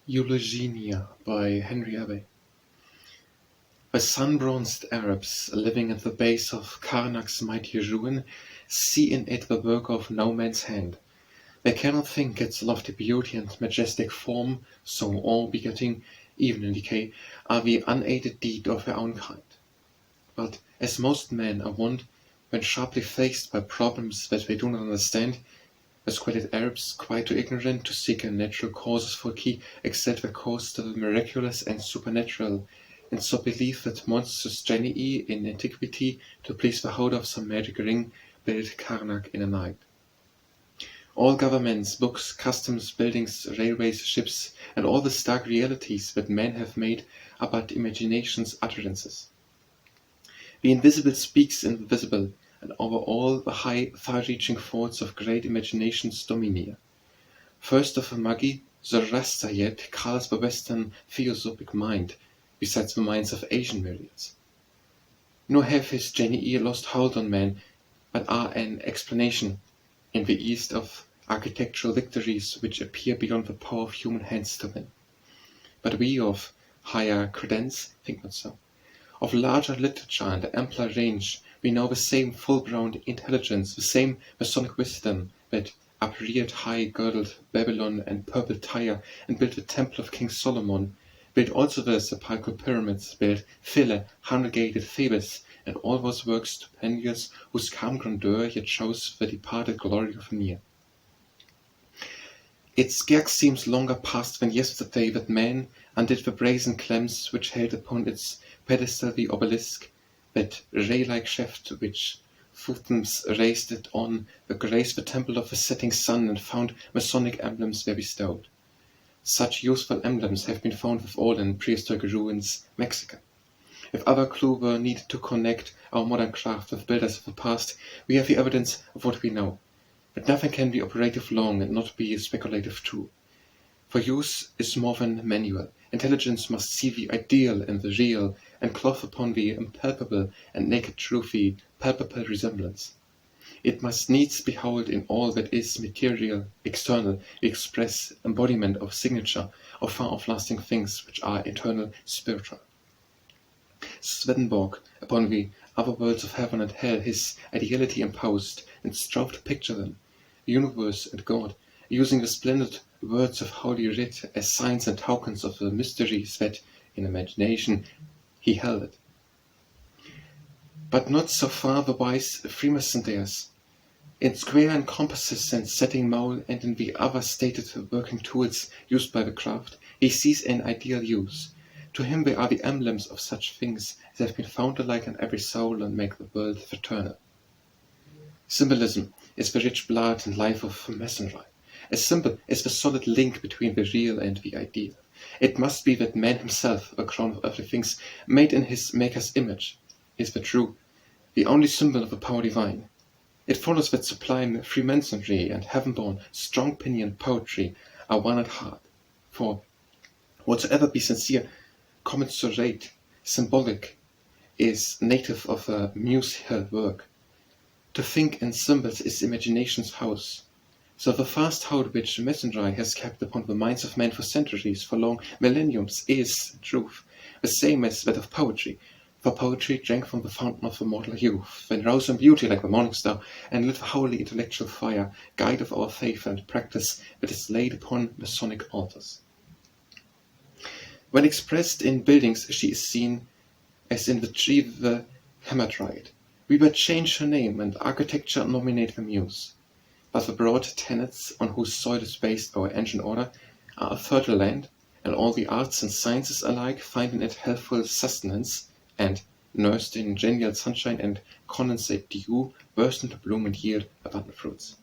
Eleusinia by Abbey. The sun-bronzed Arabs living at the base of Karnak's mighty ruin see in it the work of no man's hand. They cannot think its lofty beauty and majestic form, so awe-begetting, even in decay, are the unaided deed of their own kind. But as most men are wont, when sharply faced by problems that they do not understand, the squalid Arabs, quite too ignorant to seek a natural causes for key, accept the course to the miraculous and supernatural, and so believe that monstrous genii in antiquity, to please the holder of some magic ring, built Karnak in a night. All governments, books, customs, buildings, railways, ships, and all the stark realities that men have made are but imagination's utterances. The invisible speaks in the visible, and over all the high, far-reaching thoughts of great imaginations domineer. First of the magi, Zoroaster yet calls the Western theosophic mind, besides the minds of Asian myriads. Nor have his genii lost hold on man, but are an explanation, in the East, of architectural victories which appear beyond the power of human hands to win. But we of higher credence think not so. Of larger literature and ampler range, we know the same full-grown intelligence, the same Masonic wisdom that upreared high-girdled Babylon and purple Tyre, and built the temple of King Solomon, built also the sepulchral pyramids, built Philae, 100-gated Thebes, and all those works stupendous whose calm grandeur yet shows the departed glory of near. It scarce seems longer past than yesterday that man undid the brazen clamps which held upon its pedestal the obelisk, that ray-like shaft which Thutmose raised it on, the grace the temple of the setting sun, and found Masonic emblems there bestowed. Such useful emblems have been found with all in prehistoric ruins Mexican. If other clue were needed to connect our modern craft with builders of the past, we have the evidence of what we know. But nothing can be operative long and not be speculative too. For use is more than manual. Intelligence must see the ideal in the real, and cloth upon the impalpable and naked truth the palpable resemblance. It must needs behold in all that is material, external, the express embodiment of signature of far-off lasting things which are eternal, spiritual. Swedenborg, upon the other worlds of heaven and hell, his ideality imposed, and strove to picture them, the universe and God, using the splendid words of Holy Writ as signs and tokens of the mysteries that, in imagination, he held it. But not so far the wise Freemason dares. In square and compasses and setting mole, and in the other stated working tools used by the craft, he sees an ideal use. To him they are the emblems of such things as have been found alike in every soul and make the world fraternal. Symbolism is the rich blood and life of masonry. A symbol is the solid link between the real and the ideal. It must be that man himself, the crown of earthly things, made in his Maker's image, is the true, the only symbol of the power divine. It follows that sublime Freemasonry and heaven-born, strong-pinioned poetry are one at heart. For whatsoever be sincere, commensurate, symbolic, is native of a muse-held work. To think in symbols is imagination's house. So the fast hold which Masonry has kept upon the minds of men for centuries, for long millenniums, is, in truth, the same as that of poetry. For poetry drank from the fountain of immortal youth, and rose in beauty like the morning star, and lit the holy intellectual fire, guide of our faith and practice that is laid upon Masonic altars. When expressed in buildings, she is seen as in the tree the hamadryad. We but change her name, and architecture nominate the muse. But the broad tenets on whose soil is based our ancient order are a fertile land, and all the arts and sciences alike find in it healthful sustenance, and, nursed in genial sunshine and condensate dew, burst into bloom and yield abundant fruits.